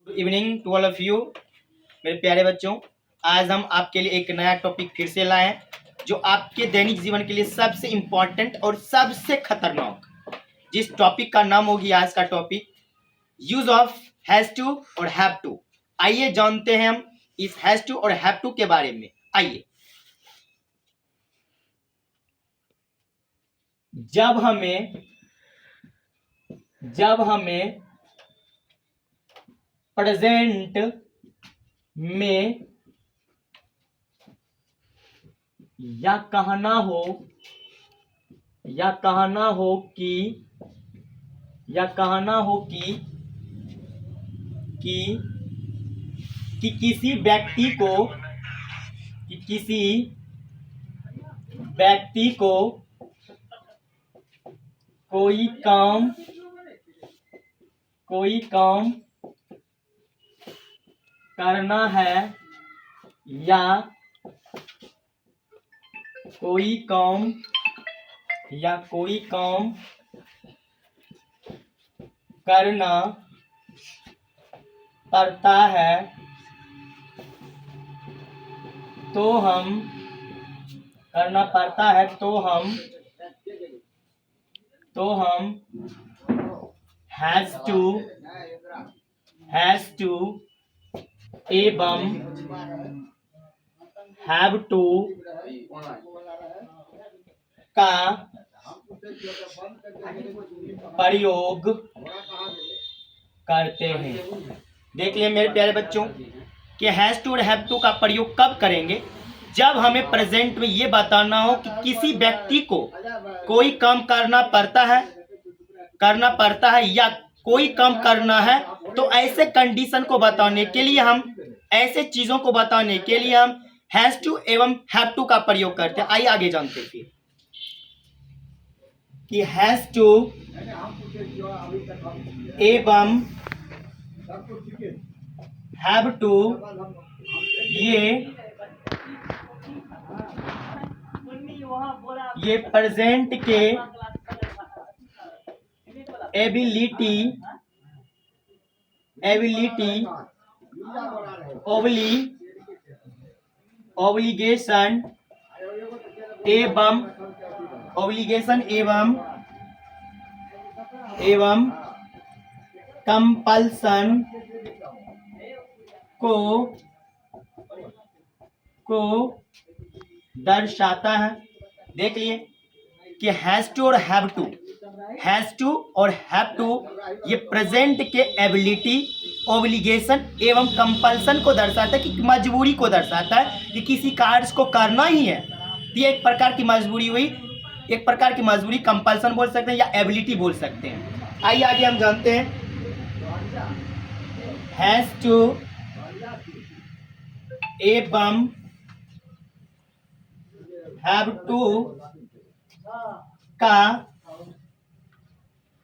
Good evening to all of you मेरे प्यारे बच्चों। आज हम आपके लिए एक नया टॉपिक फिर से लाए हैं जो आपके दैनिक जीवन के लिए सबसे इम्पॉर्टेंट और सबसे खतरनाक, जिस टॉपिक का नाम होगी आज का topic use of has to और हैव टू। आइए जानते हैं हम इस हैज टू और हैव टू के बारे में। आइए, जब हमें प्रेजेंट में या कहना हो कि किसी व्यक्ति को कोई काम करना है या कोई काम करना पड़ता है तो हम हैज टू एवं हैव टू का प्रयोग करते हैं। देख लिए मेरे प्यारे बच्चों कि हैज टू और हैव टू का प्रयोग कब करेंगे? जब हमें प्रेजेंट में ये बताना हो कि किसी व्यक्ति को कोई काम करना पड़ता है या कोई काम करना है, तो ऐसे कंडीशन को बताने के लिए ऐसे चीजों को बताने के लिए हम हैज टू एवं हैव टू का प्रयोग करते हैं। आइए आगे जानते हैं फिर कि हैज टू एवं हैव टू ये प्रेजेंट के एबिलिटी ऑब्लिगेशन एवं कंपल्सन को दर्शाता है। देख लिए कि हैज टू और हैव टू ये प्रेजेंट के एबिलिटी, ऑब्लिगेशन एवं कंपल्सन को दर्शाता है, कि मजबूरी को दर्शाता है कि किसी कार्य को करना ही है। ये एक प्रकार की मजबूरी हुई, एक प्रकार की मजबूरी कंपल्सन बोल सकते हैं या एबिलिटी बोल सकते हैं। आइए आगे हम जानते हैं हैज टू एवं हैव टू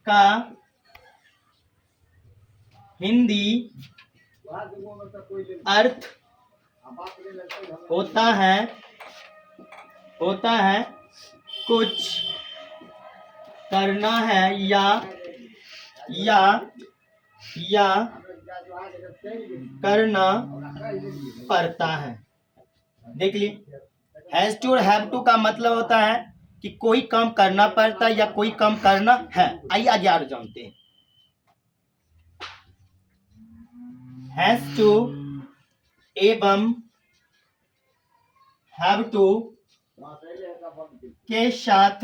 का हिंदी अर्थ होता है कुछ करना है या करना पड़ता है। देख लिए हैज टू और हैव टू का मतलब होता है कि कोई काम करना पड़ता है या कोई काम करना है। आइए आगे और जानते हैं हैज टू एवं हैव टू के साथ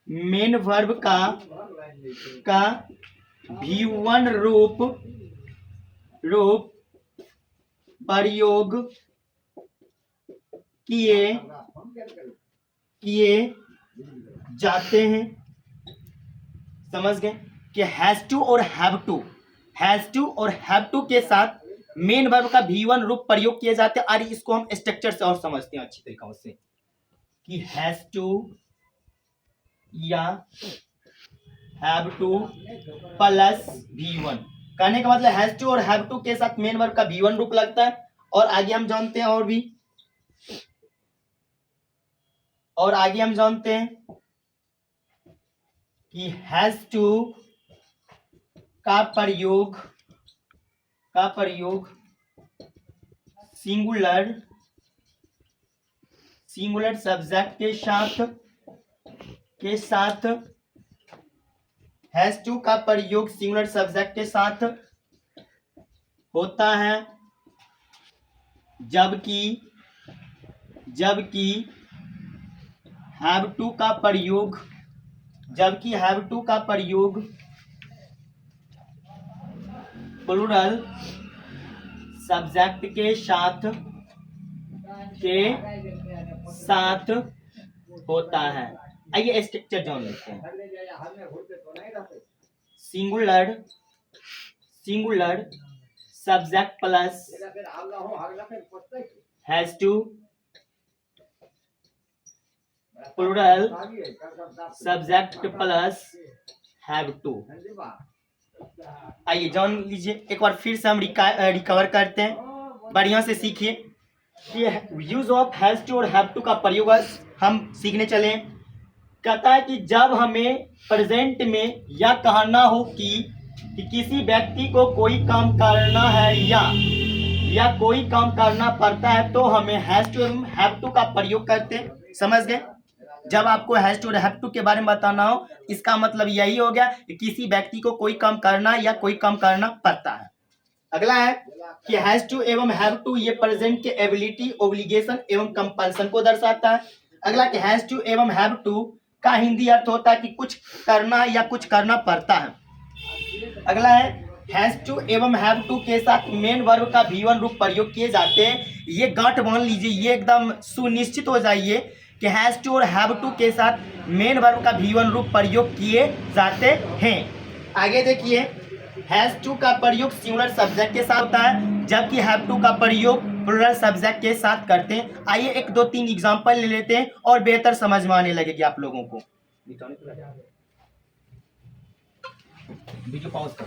मेन वर्ब का V1 रूप प्रयोग किए जाते हैं। समझ गए कि हैज टू और हैव टू के साथ मेन वर्ब का V1 रूप प्रयोग किए जाते हैं। और इसको हम स्ट्रक्चर से और समझते हैं अच्छी तरीके से कि हैज टू या हैव टू प्लस V1 कहने का मतलब हैज टू और हैव टू के साथ मेन वर्ब का V1 रूप लगता है। और आगे हम जानते हैं और आगे हम जानते हैं कि हैज टू का प्रयोग सिंगुलर सब्जेक्ट के साथ हैज टू का प्रयोग सिंगुलर सब्जेक्ट के साथ होता है, जबकि हैव टू का प्रयोग प्लूरल सब्जेक्ट के साथ होता है। आइए स्ट्रक्चर जान लेते हैं। Singular subject plus has to, plural subject plus have to. आइए जान लीजिए, एक बार फिर से हम रिकवर करते हैं, बढ़िया से सीखिए कि यूज ऑफ हैज टू और हैव टू का प्रयोग हम सीखने चले। कहता है कि जब हमें प्रेजेंट में यह कहना हो कि किसी व्यक्ति को कोई काम करना है या कोई काम करना पड़ता है, तो हमें हैज टू एवं हैव टू का प्रयोग करते हैं। समझ गए? जब आपको हैज टू और हैव टू के बारे में बताना हो, इसका मतलब यही हो गया कि किसी व्यक्ति को कोई काम करना या कोई काम करना पड़ता है। अगला है कि हैज टू एवं हैव टू ये प्रेजेंट के एबिलिटी, ओब्लिगेशन एवं कंपल्सन को दर्शाता है। अगला कि हैज टू एवं हैव टू का हिंदी अर्थ होता है कि कुछ करना या कुछ करना पड़ता है। अगला है हैज टू एवं हैव टू के साथ मेन वर्ब का V1 रूप प्रयोग किए जाते हैं। ये गांठ बांध लीजिए, ये एकदम सुनिश्चित हो जाइए कि हैज टू और हैव टू के साथ मेन वर्ब का V1 रूप प्रयोग किए जाते हैं। आगे देखिए, हैज टू का प्रयोग सिंगुलर सब्जेक्ट के साथ होता है, जबकि हैव टू का प्रयोग प्लूरल सब्जेक्ट के साथ करते हैं। आइए 1 2 3 एग्जांपल ले लेते हैं और बेहतर समझ में आने लगेगी आप लोगों को। वीडियो पॉज कर।